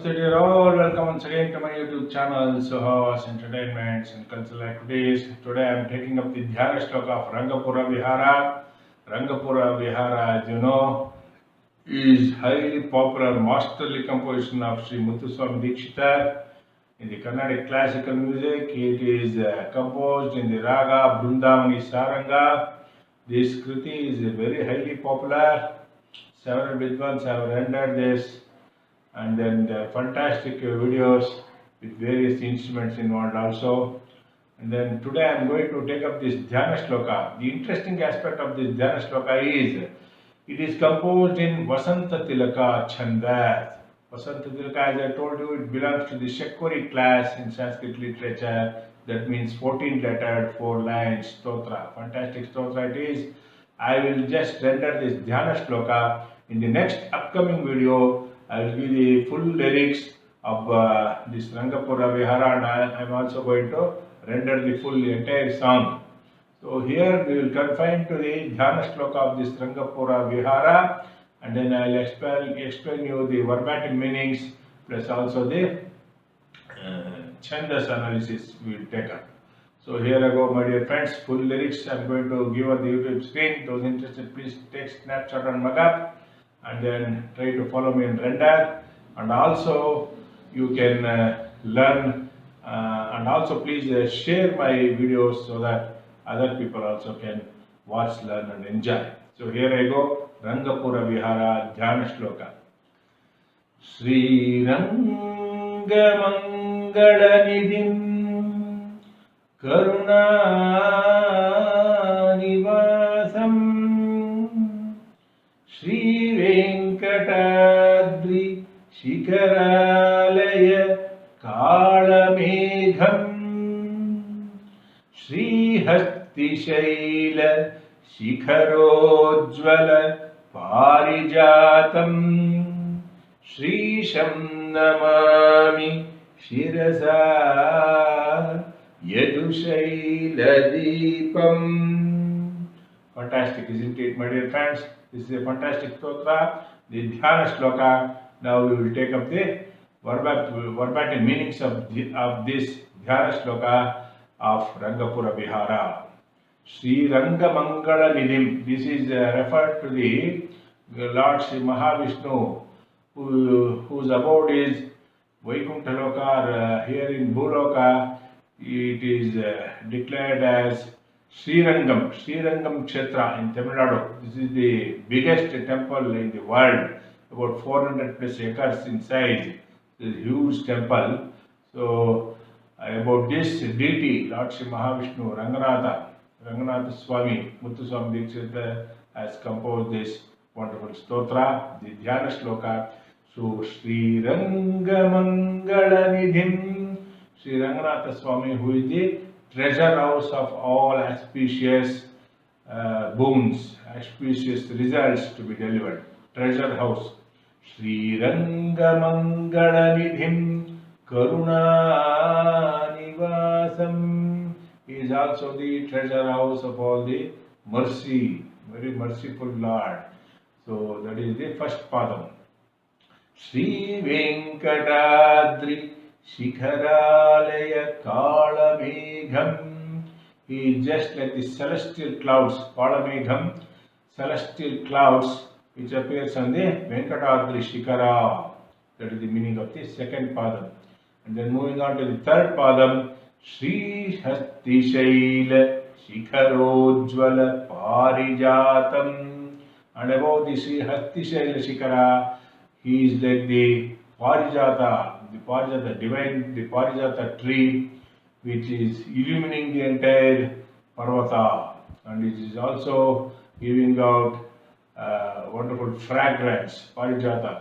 Namaste dear all, welcome once again to my YouTube channel Suhas Entertainments and Cultural Activities. Today I am taking up the Dhyana Shloka of Rangapura Vihara. Rangapura Vihara, as you know, is highly popular masterly composition of Sri Muthuswami Dikshita in the Carnatic classical music. It is composed in the Raga Brindavani Saranga. This Kriti is very highly popular. Several Vidwans have rendered this, and then the fantastic videos with various instruments involved also. And then today I am going to take up this Dhyana Shloka. The interesting aspect of this Dhyana Shloka is it is composed in Vasanta Tilaka Chandas. Vasanta Tilaka, as I told you, it belongs to the Shakuri class in Sanskrit literature. That means 14 lettered, 4 lines, stotra. Fantastic stotra it is. I will just render this Dhyana Shloka. In the next upcoming video, I will give the full lyrics of this Rangapura Vihara, and I am also going to render the full entire song. So here we will confine to the Dhyana Shloka of this Rangapura Vihara, and then I will explain you the verbatim meanings plus also the Chandas analysis we will take up. So here I go, my dear friends, full lyrics I am going to give on the YouTube screen. Those interested, please take snapshot and mug up, and then try to follow me in render. And also you can learn, and also please share my videos so that other people also can watch, learn and enjoy. So here I go, Rangapura Vihara Dhyana Shloka. Sri Ranga Mangala Nidhim Karuna Nivasam Shri Venkatadri Shikaralaya Kalamegham Shri Hastishaila Shikharojjvala Parijatam Shri Sham Namami Shirasa Yadushaila Deepam. Fantastic, isn't it, my dear friends? This is a fantastic stotra, the Dhyana Shloka. Now we will take up the verbatim meanings of this Dhyana Shloka of Rangapura Vihara. Sri Ranga Mangala Nidhim. This is referred to the Lord Sri Mahavishnu, whose abode is Vaikuntha Loka, here in Bhuloka. It is declared as Srirangam Kshetra in Tamil Nadu. This is the biggest temple in the world, about 400 plus acres in size. It is a huge temple. So about this deity, Lord Sri Mahavishnu, Ranganatha Swami, Muthuswami Dikshita has composed this wonderful stotra, the Dhyana Shloka. So Sri Ranga Mangala Nidhim, Sri Ranganatha Swami, who is the treasure house of all auspicious boons, auspicious results to be delivered. Treasure house. Sri Ranga Mangala Nidhim Karuna Nivasam. He is also the treasure house of all the mercy, very merciful Lord. So that is the first padam. Sri Venkatadri Shikharalaya Kalamegham. He is just like the celestial clouds, Kalamegham, celestial clouds which appears on the Venkatadri Shikara. That is the meaning of the second padam. And then moving on to the third padam, Shri Hastishaila Shikharojjvala Parijatam. And above the Shri Hastishaila Shikara, he is like the Parijata, the Parijata tree, which is illumining the entire Parvata, and it is also giving out wonderful fragrance. Parijata,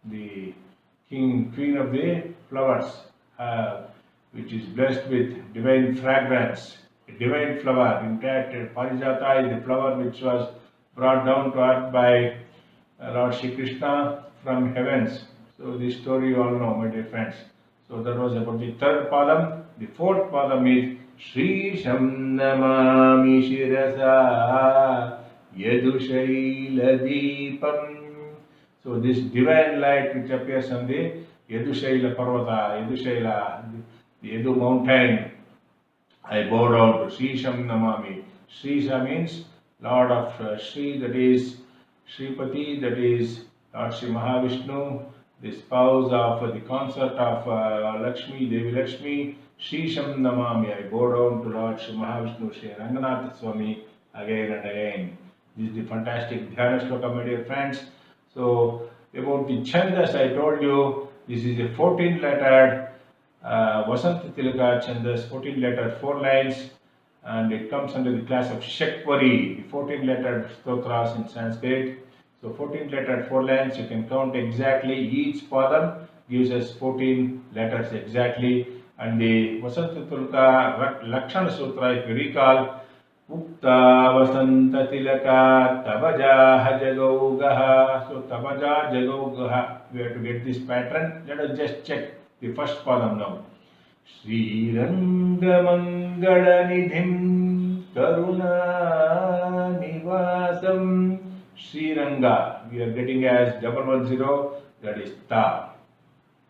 the queen of the flowers, which is blessed with divine fragrance, a divine flower. In fact, Parijata is the flower which was brought down to earth by Lord Shri Krishna from heavens. So this story you all know, my dear friends. So that was about the third padam. The fourth padam is Shri Sham Namami Shirasa Yadushaila Deepam. So this divine light which appears on the Yadushaila Parvata, the Yadu mountain. I bow down to Srisham Namami. Srisha means Lord of Sri, that is Sripati, that is Lord Sri Mahavishnu, the spouse of the consort of Lakshmi, Devi Lakshmi. Srisham Namami. I bow down to Lord Sri Mahavishnu, Sri Ranganath Swami again and again. This is the fantastic Dhyana Shloka, my dear friends. So, about the Chandas, I told you, this is a 14-lettered Vasanta Tilaka Chandas, 14-lettered 4 lines, and it comes under the class of Shakvari, the 14-lettered stotras in Sanskrit. So 14-lettered 4 lines, you can count exactly. Each padam gives us 14 letters exactly. And the Vasanta Tilaka Lakshana Sutra, if you recall, Ukta Vasanta Tilaka Tabaja Jagaugaha. So Tabaja Jagaugaha, we have to get this pattern. Let us just check the first padam now. Sri Rangamangalanidhim Karuna Nivasam. Sri Ranga, we are getting as 110, that is Ta.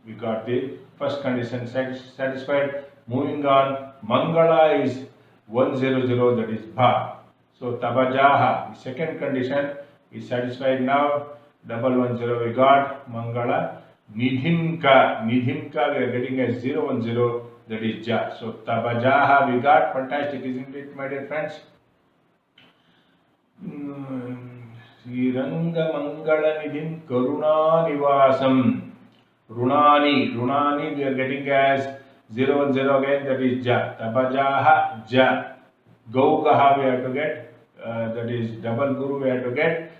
We got the first condition satisfied. Moving on, Mangala is 100, that is Bha. So Tabajaha, the second condition is satisfied now. 110 we got Mangala. Nidhimka, we are getting as 010, that is Ja. So Tabajaha we got. Fantastic, isn't it, my dear friends? Sri Ranga Mangala Nidhim Karuna Nivasam. Runani we are getting as 010 again, that is Ja. Tabajaha Ja. Gaugaha we have to get, that is double Guru we have to get.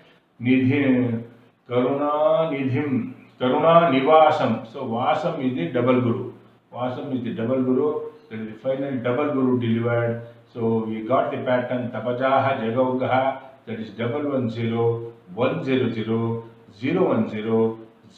Nidhim Karuna Nidhim Karuna Nivasam. So Vasam is the double Guru. Vasam is the double Guru. That is the final double Guru delivered. So we got the pattern Tapajaha Jagaugaha, that is 110, 100, 010,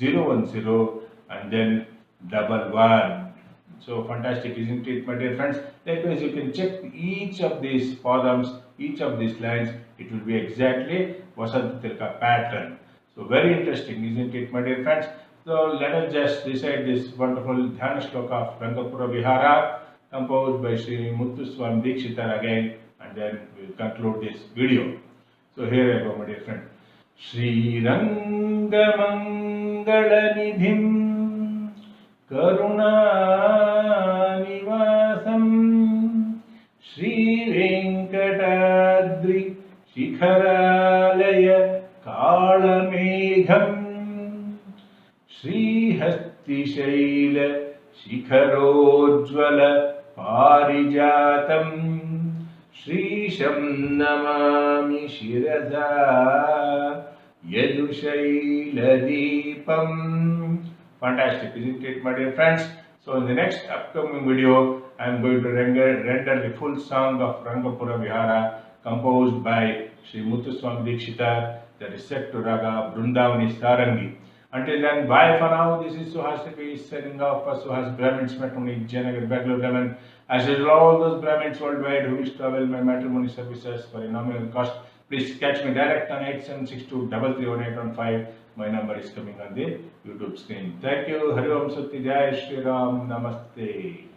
010, and then 11. So fantastic, isn't it, my dear friends? Likewise, you can check each of these padams, each of these lines. It will be exactly Vasanta Tilaka pattern. So very interesting, isn't it, my dear friends? So let us just recite this wonderful Dhyana Shloka of Rangapura Vihara, composed by Sri Muthuswami Dikshitar again, and then we will conclude this video. So here I go, my dear friend. Sri Rangamangala Nidhim Karuna Nivasam Sri Venkatadri Shikharalaya Kalamegham Sri Hastishaila Shikharojvala Parijatam Srisham Namami Shiraza Yadushaila Deepam. Fantastic, isn't it, my dear friends? So in the next upcoming video, I am going to render the full song of Rangapura Vihara, composed by Sri Muthuswami Dikshitar, that is set to Raga Brindavani Sarangi. Until then, bye for now. This is Suhas signing off for Suhas Brahmins Matrimony, Janagar, Bangalore, Lemon. As usual, all those Brahmins worldwide who wish to avail my matrimony services for a nominal cost, please catch me direct on 8762331815. My number is coming on the YouTube screen. Thank you. Hari Om Sati Jai Shri Ram. Namaste.